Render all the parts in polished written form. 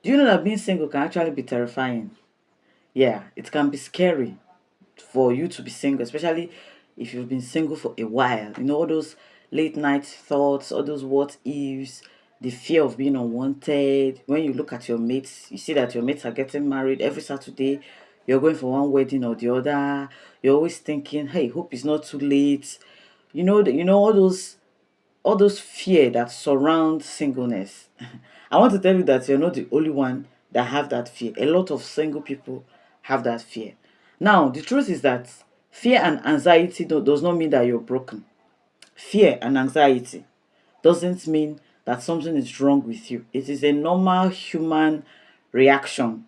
Do you know that being single can actually be terrifying? Yeah, it can be scary for you to be single, especially if you've been single for a while. You know, all those late night thoughts, all those what ifs, the fear of being unwanted. When you look at your mates, you see that your mates are getting married every Saturday. You're going for one wedding or the other. You're always thinking, hey, hope it's not too late. You know all those fear that surround singleness. I want to tell you that you're not the only one that have that fear. A lot of single people have that fear. Now, the truth is that fear and anxiety does not mean that you're broken. Fear and anxiety doesn't mean that something is wrong with you. It is a normal human reaction.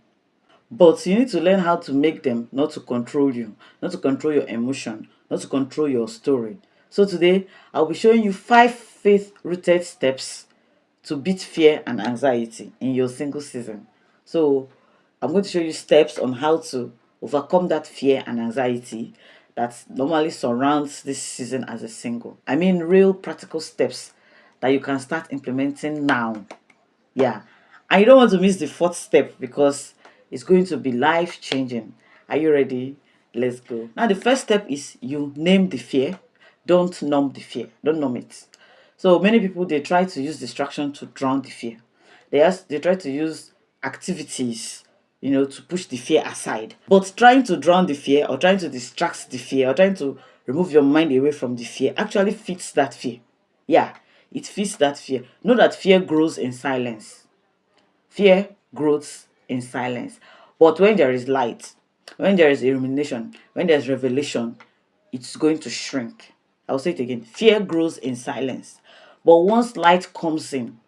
But you need to learn how to make them not to control you, not to control your emotion, not to control your story. So today, I'll be showing you 5 faith-rooted steps to beat fear and anxiety in your single season. So I'm going to show you steps on how to overcome that fear and anxiety that normally surrounds this season as a single. I mean, real practical steps that you can start implementing now. Yeah. And you don't want to miss the fourth step because it's going to be life changing. Are you ready? Let's go. Now, the first step is you name the fear. Don't numb the fear. Don't numb it. So many people, they try to use distraction to drown the fear. They try to use activities, to push the fear aside. But trying to drown the fear or trying to distract the fear or trying to remove your mind away from the fear actually fits that fear. Yeah, it fits that fear. Know that fear grows in silence. Fear grows in silence. But when there is light, when there is illumination, when there's revelation, it's going to shrink. I'll say it again. Fear grows in silence. But once light comes in,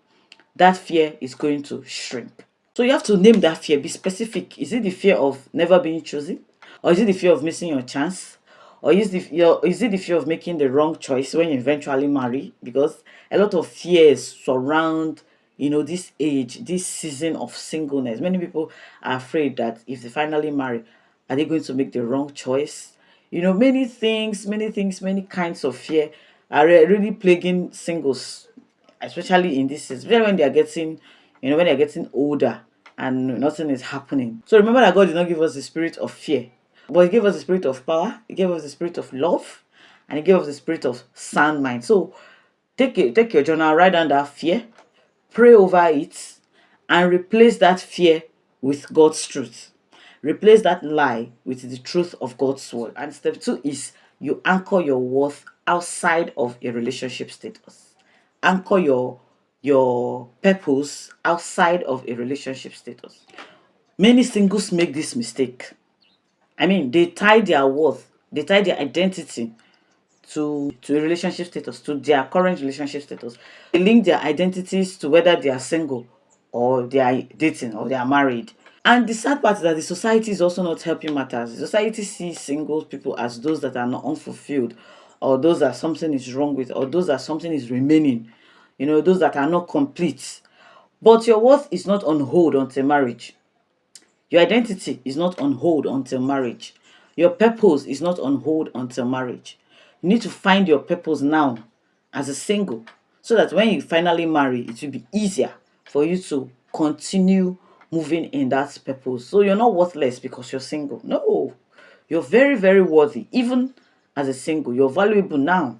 that fear is going to shrink. So you have to name that fear, be specific. Is it the fear of never being chosen? Or is it the fear of missing your chance? Or is it the fear of making the wrong choice when you eventually marry? Because a lot of fears surround, this age, this season of singleness. Many people are afraid that if they finally marry, are they going to make the wrong choice? Many kinds of fear are really plaguing singles, especially in this season, especially when they're getting older and nothing is happening. So remember that God did not give us the spirit of fear, but He gave us the spirit of power, He gave us the spirit of love, and He gave us the spirit of sound mind. So take your journal, write down that fear, pray over it, and replace that fear with God's truth. Replace that lie with the truth of God's word. And step two is you anchor your worth outside of a relationship status. Anchor your purpose outside of a relationship status. Many singles make this mistake. I mean, they tie their worth, they tie their identity to a relationship status, to their current relationship status. They link their identities to whether they are single or they are dating or they are married. And the sad part is that the society is also not helping matters. The society sees single people as those that are not unfulfilled, or those that something is wrong with, or those that something is remaining, those that are not complete. But your worth is not on hold until marriage. Your identity is not on hold until marriage. Your purpose is not on hold until marriage. You need to find your purpose now as a single so that when you finally marry, it will be easier for you to continue moving in that purpose. So you're not worthless because you're single. No, you're very, very worthy. Even as a single, you're valuable now.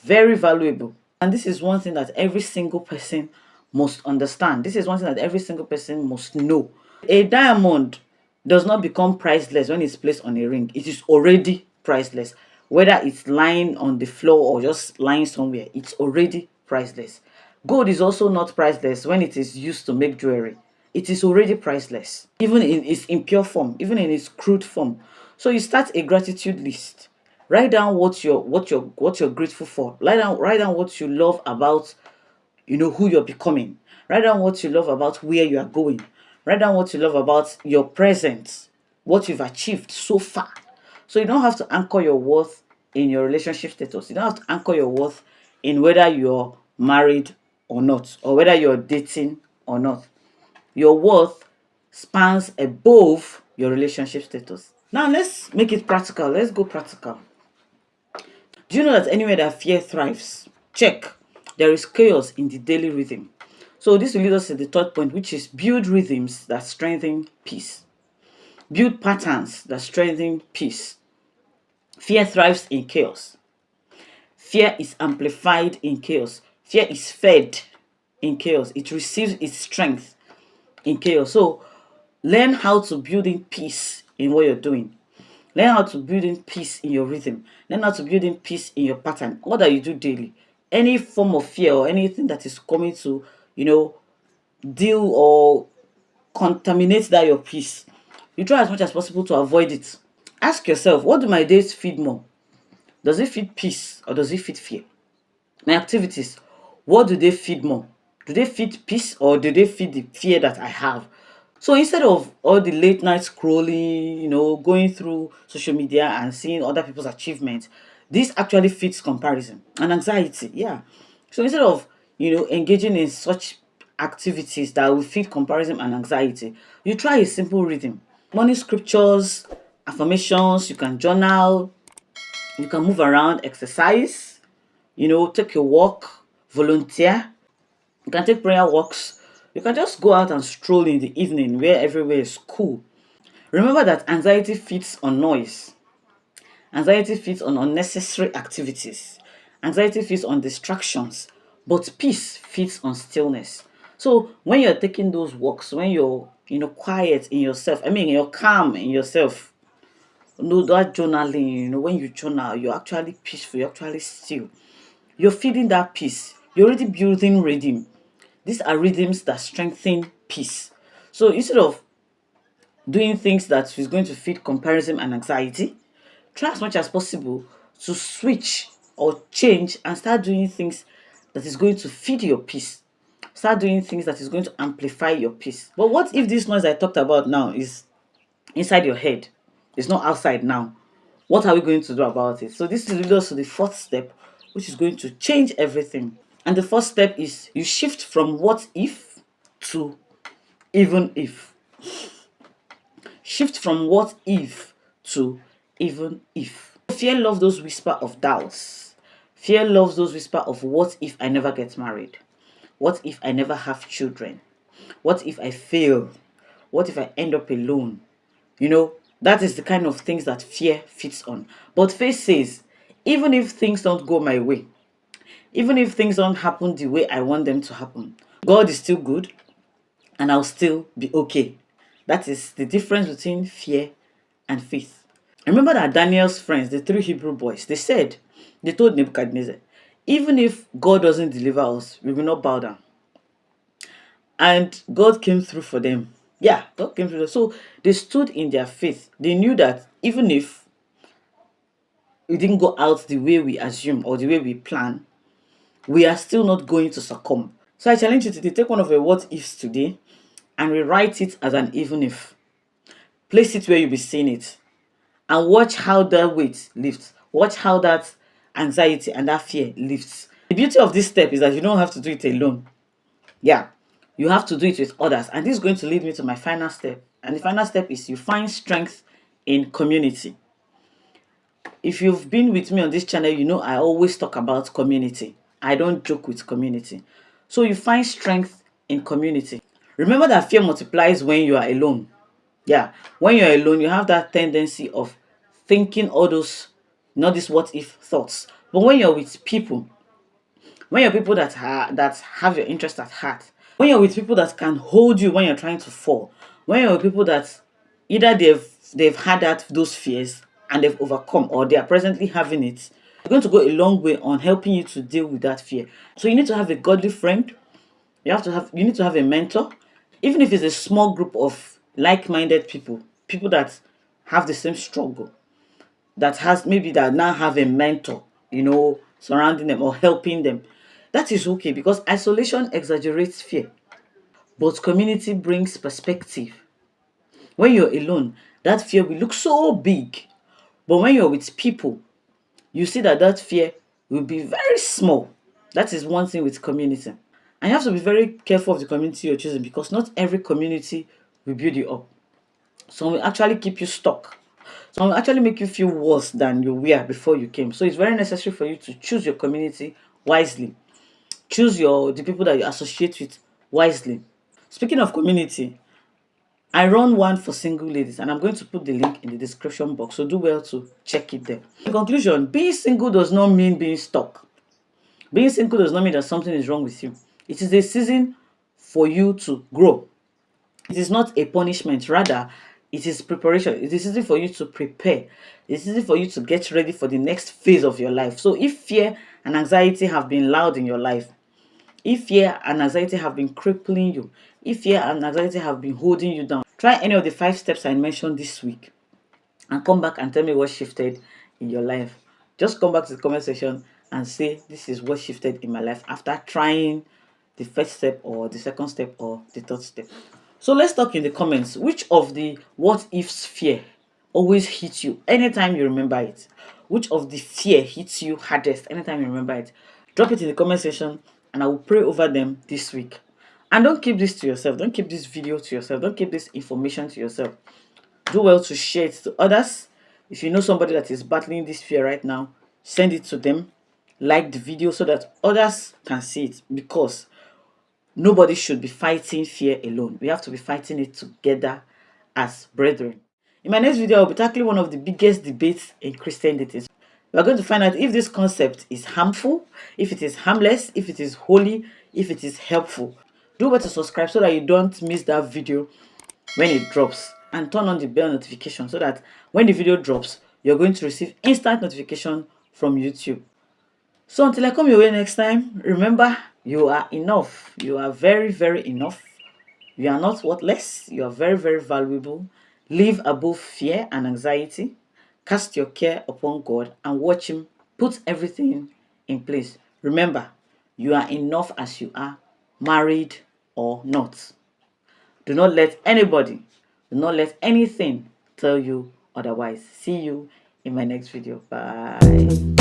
Very valuable. And this is one thing that every single person must understand. This is one thing that every single person must know. A diamond does not become priceless when it's placed on a ring. It is already priceless. Whether it's lying on the floor or just lying somewhere, it's already priceless. Gold is also not priceless when it is used to make jewelry. It is already priceless, even in its impure form, even in its crude form. So you start a gratitude list. Write down what you're grateful for. Write down what you love about who you're becoming. Write down what you love about where you are going. Write down what you love about your present, what you've achieved so far. So you don't have to anchor your worth in your relationship status. You don't have to anchor your worth in whether you're married or not, or whether you're dating or not. Your worth spans above your relationship status. Now let's make it practical. Let's go practical. Do you know that anywhere that fear thrives, check, there is chaos in the daily rhythm. So this will lead us to the third point, which is build rhythms that strengthen peace. Build patterns that strengthen peace. Fear thrives in chaos. Fear is amplified in chaos. Fear is fed in chaos. It receives its strength in chaos. So learn how to build in peace in what you're doing. Learn how to build in peace in your rhythm. Learn how to build in peace in your pattern. What that you do daily. Any form of fear or anything that is coming to, deal or contaminate that your peace, you try as much as possible to avoid it. Ask yourself, what do my days feed more? Does it feed peace or does it feed fear? My activities, what do they feed more? Do they feed peace or do they feed the fear that I have? So instead of all the late night scrolling, going through social media and seeing other people's achievements, this actually feeds comparison and anxiety. Yeah. So instead of, engaging in such activities that will feed comparison and anxiety, you try a simple rhythm. Morning scriptures, affirmations, you can journal, you can move around, exercise, take a walk, volunteer. You can take prayer walks. You can just go out and stroll in the evening where everywhere is cool. Remember that anxiety feeds on noise. Anxiety feeds on unnecessary activities. Anxiety feeds on distractions. But peace feeds on stillness. So when you're taking those walks, when you're quiet in yourself, you're calm in yourself, that journaling, when you journal, you're actually peaceful, you're actually still. You're feeding that peace. You're already building rhythm. These are rhythms that strengthen peace. So instead of doing things that is going to feed comparison and anxiety, try as much as possible to switch or change and start doing things that is going to feed your peace. Start doing things that is going to amplify your peace. But what if this noise I talked about now is inside your head? It's not outside now. What are we going to do about it? So this leads us to the fourth step, which is going to change everything. And the first step is you shift from what if to even if. Shift from what if to even if. Fear loves those whisper of doubts. Fear loves those whisper of what if I never get married? What if I never have children? What if I fail? What if I end up alone? That is the kind of things that fear feeds on. But faith says, even if things don't go my way, even if things don't happen the way I want them to happen, God is still good and I'll still be okay. That is the difference between fear and faith. Remember that Daniel's friends, the three Hebrew boys, they told Nebuchadnezzar, even if God doesn't deliver us, we will not bow down. And God came through for them. Yeah, God came through. So they stood in their faith. They knew that even if it didn't go out the way we assume or the way we plan, we are still not going to succumb. So I challenge you today, take one of your what ifs today and rewrite it as an even if. Place it where you'll be seeing it. And watch how that weight lifts. Watch how that anxiety and that fear lifts. The beauty of this step is that you don't have to do it alone. Yeah, you have to do it with others. And this is going to lead me to my final step. And the final step is you find strength in community. If you've been with me on this channel, you know I always talk about community. I don't joke with community. So you find strength in community. Remember that fear multiplies when you are alone. Yeah, when you're alone, you have that tendency of thinking all those, not these what if thoughts. But when you're with people, when you're people that have your interest at heart, when you're with people that can hold you when you're trying to fall, when you're with people that either they've had those fears and they've overcome, or they are presently having it, you're going to go a long way on helping you to deal with that fear. So you need to have a godly friend. You need to have a mentor, even if it's a small group of like-minded people that have the same struggle, that now have a mentor, surrounding them or helping them. That is okay, because isolation exaggerates fear, but community brings perspective. When you're alone, that fear will look so big, but when you're with people, you see that fear will be very small. That is one thing with community. And you have to be very careful of the community you're choosing, because not every community will build you up. Some will actually keep you stuck. Some will actually make you feel worse than you were before you came. So it's very necessary for you to choose your community wisely. Choose the people that you associate with wisely. Speaking of community, I run one for single ladies, and I'm going to put the link in the description box, so do well to check it there. In conclusion, being single does not mean being stuck. Being single does not mean that something is wrong with you. It is a season for you to grow. It is not a punishment, rather, it is preparation. It is easy for you to prepare. It's easy for you to get ready for the next phase of your life. So if fear and anxiety have been loud in your life, if fear and anxiety have been crippling you, if fear and anxiety have been holding you down, try any of the 5 steps I mentioned this week and come back and tell me what shifted in your life. Just come back to the comment section and say, this is what shifted in my life after trying the first step or the second step or the third step. So let's talk in the comments. Which of the what ifs fear always hits you anytime you remember it? Which of the fear hits you hardest anytime you remember it? Drop it in the comment section and I will pray over them this week. And don't keep this to yourself. Don't keep this video to yourself. Don't keep this information to yourself. Do well to share it to others. If you know somebody that is battling this fear right now, send it to them. Like the video so that others can see it, because nobody should be fighting fear alone. We have to be fighting it together as brethren. In my next video, I'll be tackling one of the biggest debates in Christianity. We are going to find out if this concept is harmful, if it is harmless, if it is holy, if it is helpful. Do well to subscribe so that you don't miss that video when it drops, and turn on the bell notification so that when the video drops, you're going to receive instant notification from YouTube. So until I come your way next time, remember, you are enough. You are very, very enough. You are not worthless. You are very, very valuable. Live above fear and anxiety. Cast your care upon God and watch Him put everything in place. Remember, you are enough as you are, married or not. Do not let anybody, do not let anything tell you otherwise. See you in my next video. Bye.